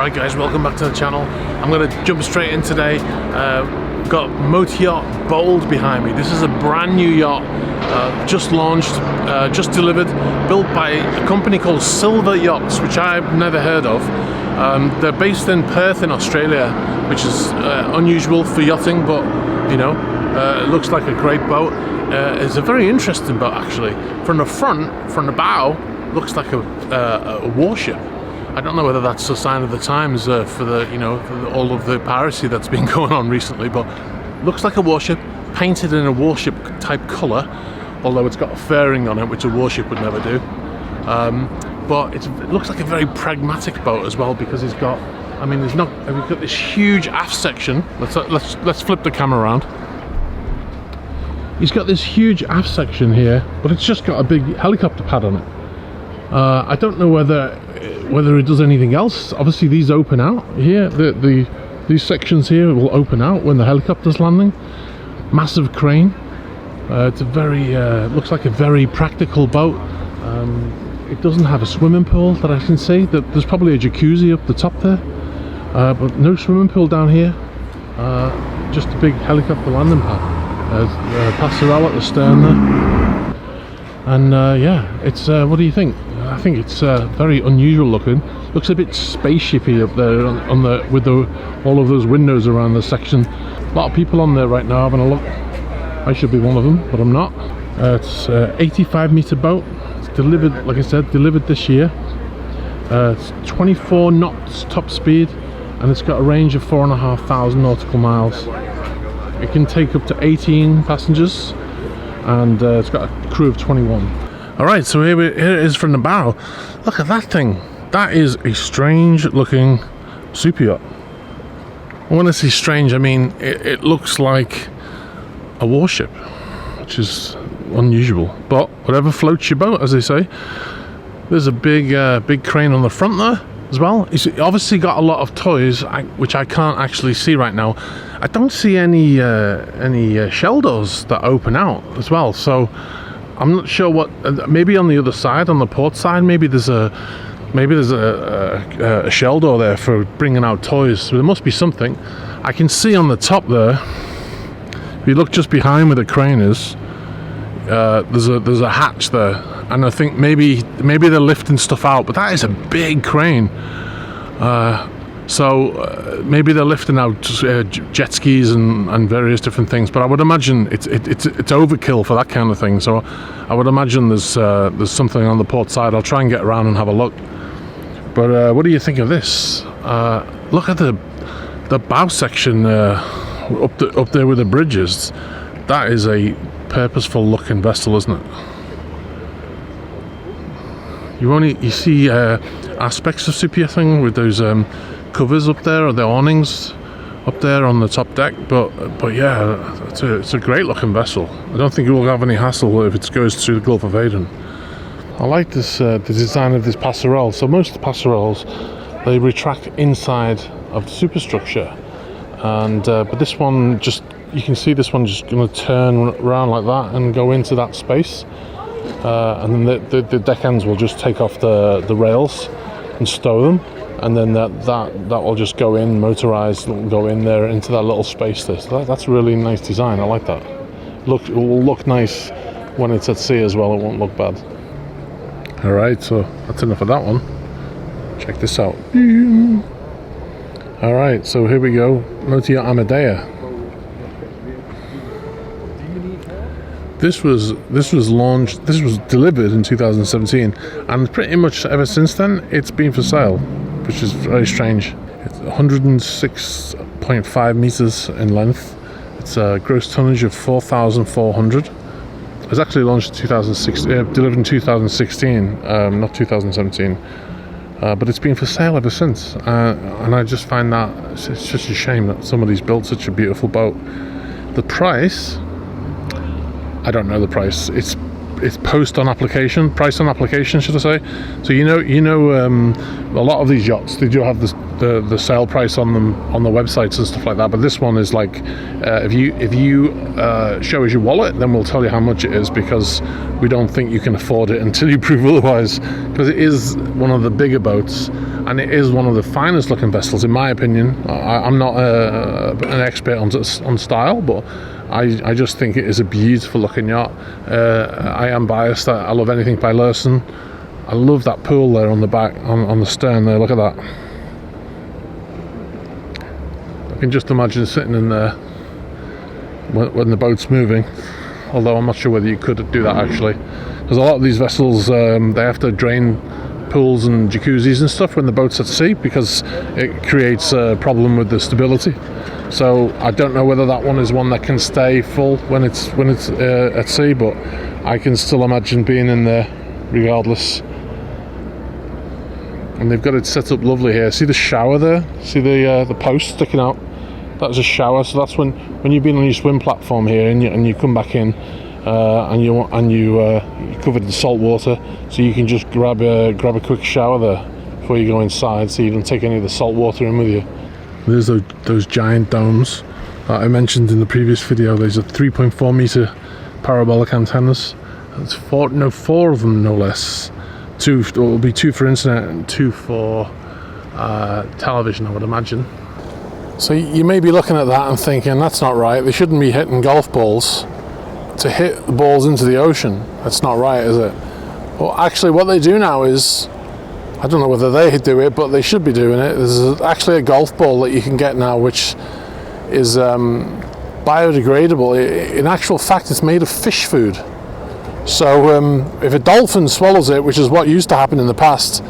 Alright guys, welcome back to the channel. I'm going to jump straight in today. Got Monaco Yacht Bold behind me. This is a brand new yacht, just launched, just delivered, built by a company called SuperYachts, which I've never heard of. They're based in Perth in Australia, which is unusual for yachting, but you know, it looks like a great boat. It's a very interesting boat actually. From the front, from the bow, looks like a warship. I don't know whether that's a sign of the times for the, you know, for all of the piracy that's been going on recently, but looks like a warship, painted in a warship type colour, although it's got a fairing on it, which a warship would never do. But it looks like a very pragmatic boat as well, because it's got, I mean, we've got this huge aft section. Let's flip the camera around. He's got this huge aft section here, but it's just got a big helicopter pad on it. I don't know whether it does anything else. Obviously these open out here, these sections here will open out when the helicopter's landing. Massive crane. It's a very looks like a very practical boat. It doesn't have a swimming pool that I can see. There's probably a jacuzzi up the top there, but no swimming pool down here. Just a big helicopter landing pad. There's passerelle at the stern there. And yeah, it's what do you think? I think it's very unusual looking. Looks a bit spaceshipy up there with all of those windows around the section. A lot of people on there right now having a look. I should be one of them, but I'm not. It's 85 meter boat. It's delivered, like I said, delivered this year. It's 24 knots top speed, and it's got a range of 4,500 nautical miles. It can take up to 18 passengers, and it's got a crew of 21. Alright, so here it is from the bow. Look at that thing. That is a strange looking super yacht. When I say strange, I mean it looks like a warship, which is unusual. But whatever floats your boat, as they say. There's a big crane on the front there as well. It's obviously got a lot of toys, which I can't actually see right now. I don't see any shell doors that open out as well, so I'm not sure what. Maybe on the other side, on the port side, maybe there's a shell door there for bringing out toys. So there must be something. I can see on the top there. If you look just behind where the crane is, there's a hatch there, and I think maybe they're lifting stuff out. But that is a big crane. So maybe they're lifting out jet skis and various different things, but I would imagine it's overkill for that kind of thing. So I would imagine there's something on the port side. I'll try and get around and have a look. But what do you think of this? Look at the bow section up there with the bridges. That is a purposeful looking vessel, isn't it? You see aspects of super yachting with those covers up there, or the awnings up there on the top deck, but yeah, it's a great looking vessel. I don't think it will have any hassle if it goes through the Gulf of Aden. I like this the design of this passerelle. So most passerelles, they retract inside of the superstructure, and but this one, just you can see this one just going to turn around like that and go into that space, and then the deck ends will just take off the rails and stow them. And then that will just go in, motorized, go in there into that little space there. So that's a really nice design. I like that. It will look nice when it's at sea as well. It won't look bad. All right, so that's enough of that one. Check this out. All right, so here we go. Monaco Amadea. This was launched. This was delivered in 2017, and pretty much ever since then, it's been for sale, which is very strange. It's 106.5 meters in length. It's a gross tonnage of 4,400. It was actually launched in 2006, delivered in 2016, not 2017. But it's been for sale ever since, and I just find that it's just a shame that somebody's built such a beautiful boat. The price, I don't know the price. It's it's post on application, price on application, should I say? So a lot of these yachts, they do have the sale price on them on the websites and stuff like that. But this one is like, if you show us your wallet, then we'll tell you how much it is, because we don't think you can afford it until you prove otherwise. Because it is one of the bigger boats, and it is one of the finest looking vessels, in my opinion. I'm not an expert on style, but I just think it is a beautiful looking yacht. I am biased. I love anything by Lursen. I love that pool there on the back, on the stern there. Look at that. I can just imagine sitting in there when the boat's moving. Although I'm not sure whether you could do that actually, because a lot of these vessels they have to drain pools and jacuzzis and stuff when the boat's at sea, because it creates a problem with the stability. So I don't know whether that one is one that can stay full when it's at sea, but I can still imagine being in there regardless. And they've got it set up lovely here. See the shower there? See the post sticking out? That's a shower. So that's when you've been on your swim platform here and you come back in and you're covered in salt water, so you can just grab a quick shower there before you go inside, so you don't take any of the salt water in with you. There's those giant domes that I mentioned in the previous video. There's a 3.4 meter parabolic antennas. There's four of them, no less. It will be 2 for internet and 2 for television, I would imagine. So you may be looking at that and thinking, that's not right. They shouldn't be hitting golf balls to hit the balls into the ocean. That's not right, is it? Well, actually what they do now is, I don't know whether they do it, but they should be doing it. There's actually a golf ball that you can get now, which is biodegradable. In actual fact, it's made of fish food. So if a dolphin swallows it, which is what used to happen in the past,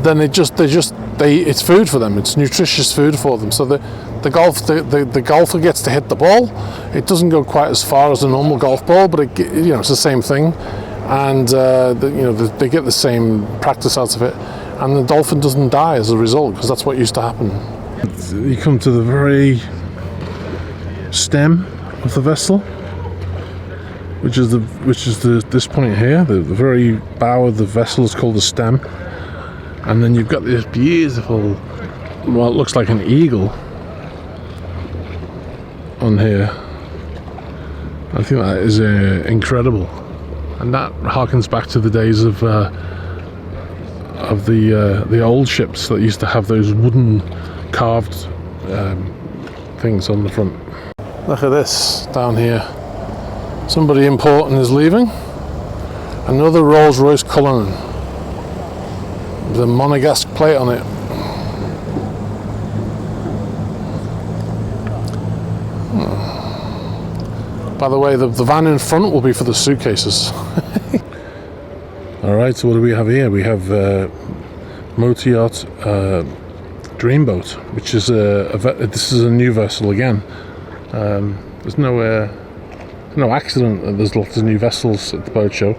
then it's food for them. It's nutritious food for them. So the golfer gets to hit the ball. It doesn't go quite as far as a normal golf ball, but it's the same thing, and they get the same practice out of it, and the dolphin doesn't die as a result, because that's what used to happen. You come to the very stem of the vessel, which is this point here. The very bow of the vessel is called the stem, and then you've got this beautiful, well, it looks like an eagle on here. I think that is incredible, and that harkens back to the days of the old ships that used to have those wooden carved things on the front. Look at this down here. Somebody important is leaving. Another Rolls-Royce Cullinan with a Monegasque plate on it. By the way, the van in front will be for the suitcases. Alright, so what do we have here? We have Monaco Yacht Dreamboat, which is this is a new vessel again. There's no accident. There's lots of new vessels at the boat show.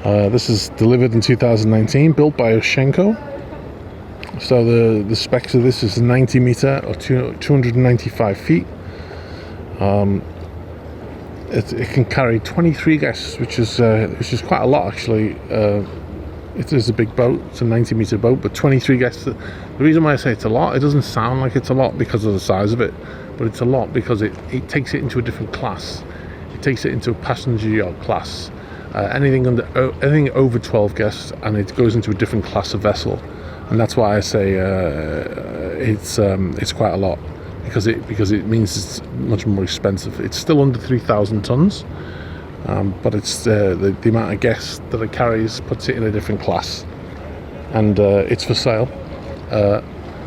This is delivered in 2019, built by Oshenko. So the specs of this is a 90 meter or 295 feet. It can carry 23 guests, which is quite a lot actually. It is a big boat. It's a 90 meter boat, but 23 guests. The reason why I say it's a lot, it doesn't sound like it's a lot because of the size of it, but it's a lot because it takes it into a different class. It takes it into a passenger yacht class. Anything over 12 guests, and it goes into a different class of vessel, and that's why I say it's quite a lot, because it means it's much more expensive. It's still under 3,000 tons, but it's the amount of guests that it carries puts it in a different class, and it's for sale,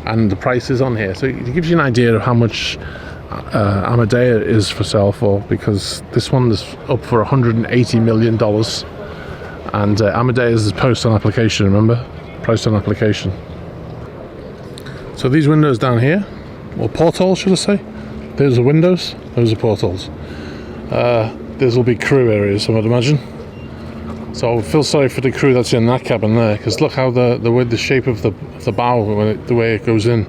and the price is on here, so it gives you an idea of how much Amadea is for sale for, because this one is up for $180 million, and Amadea is post on application, remember? Price on application. So these windows down here, or portholes should I say, there's the windows, those are portholes. These will be crew areas, I would imagine. So I feel sorry for the crew that's in that cabin there, because look how the shape of the bow, the way it goes in,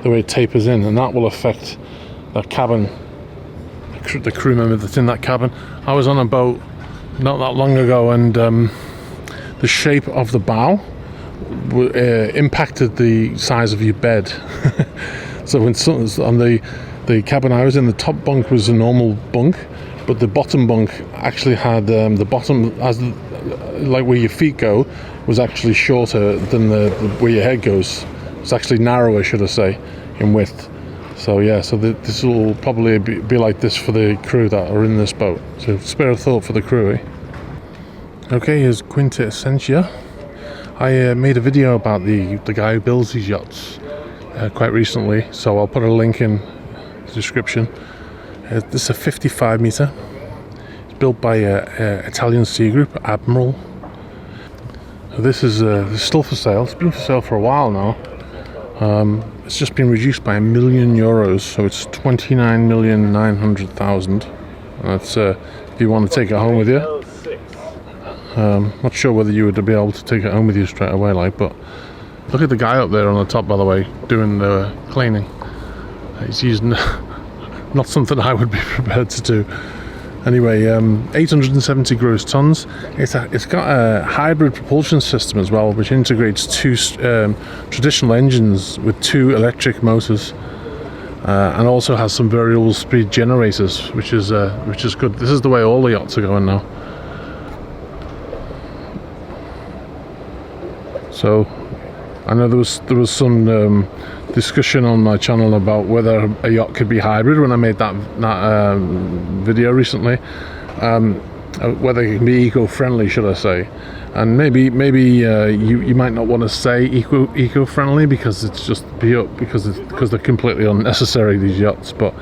the way it tapers in, and that will affect that cabin, the crew member that's in that cabin. I was on a boat not that long ago, and the shape of the bow impacted the size of your bed. So when on the cabin I was in, the top bunk was a normal bunk, but the bottom bunk actually had the bottom, as like where your feet go, was actually shorter than where your head goes. It's actually narrower, should I say, in width. So yeah, so this will probably be like this for the crew that are in this boat. So spare a thought for the crew, eh? Okay, here's Quinta Essentia. I made a video about the guy who builds these yachts quite recently, so I'll put a link in the description. This is a 55 meter. It's built by an Italian sea group, Admiral. This is still for sale. It's been for sale for a while now. It's just been reduced by €1 million, so it's 29,900,000. That's if you want to take it home with you. Not sure whether you would be able to take it home with you straight away, like, but look at the guy up there on the top, by the way, doing the cleaning. He's using not something I would be prepared to do. Anyway, 870 gross tons. It's got a hybrid propulsion system as well, which integrates two traditional engines with 2 electric motors, and also has some variable speed generators, which is good. This is the way all the yachts are going now. So I know there was some discussion on my channel about whether a yacht could be hybrid when I made that video recently, whether it can be eco-friendly, should I say. And maybe you might not want to say eco-friendly because it's just because they're completely unnecessary, these yachts. But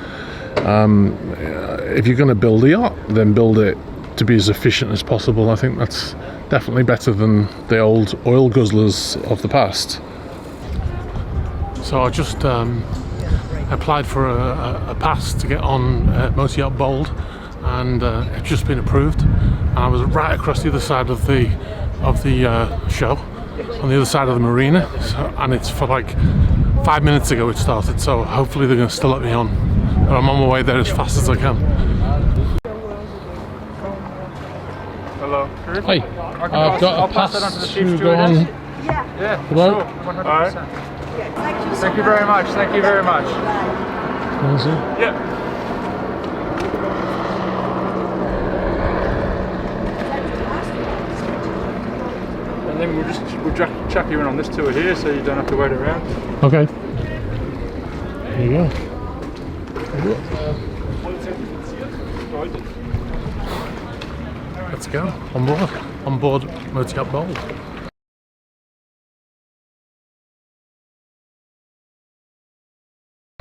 if you're going to build a yacht, then build it to be as efficient as possible. I think that's definitely better than the old oil guzzlers of the past. So I just applied for a pass to get on Monaco Yacht Bold, and it's just been approved. And I was right across the other side of the show, on the other side of the marina, and it's for like 5 minutes ago it started. So hopefully they're going to still let me on. But I'm on my way there as fast as I can. Hello. Hi, I've got a pass to go on. Yeah, Hello? sure. 100%. Thank you very much. Thank you very much. Yeah. And then we'll chuck you in on this tour here, so you don't have to wait around. Okay. There you go. Let's go. On board Monaco Yacht Bold.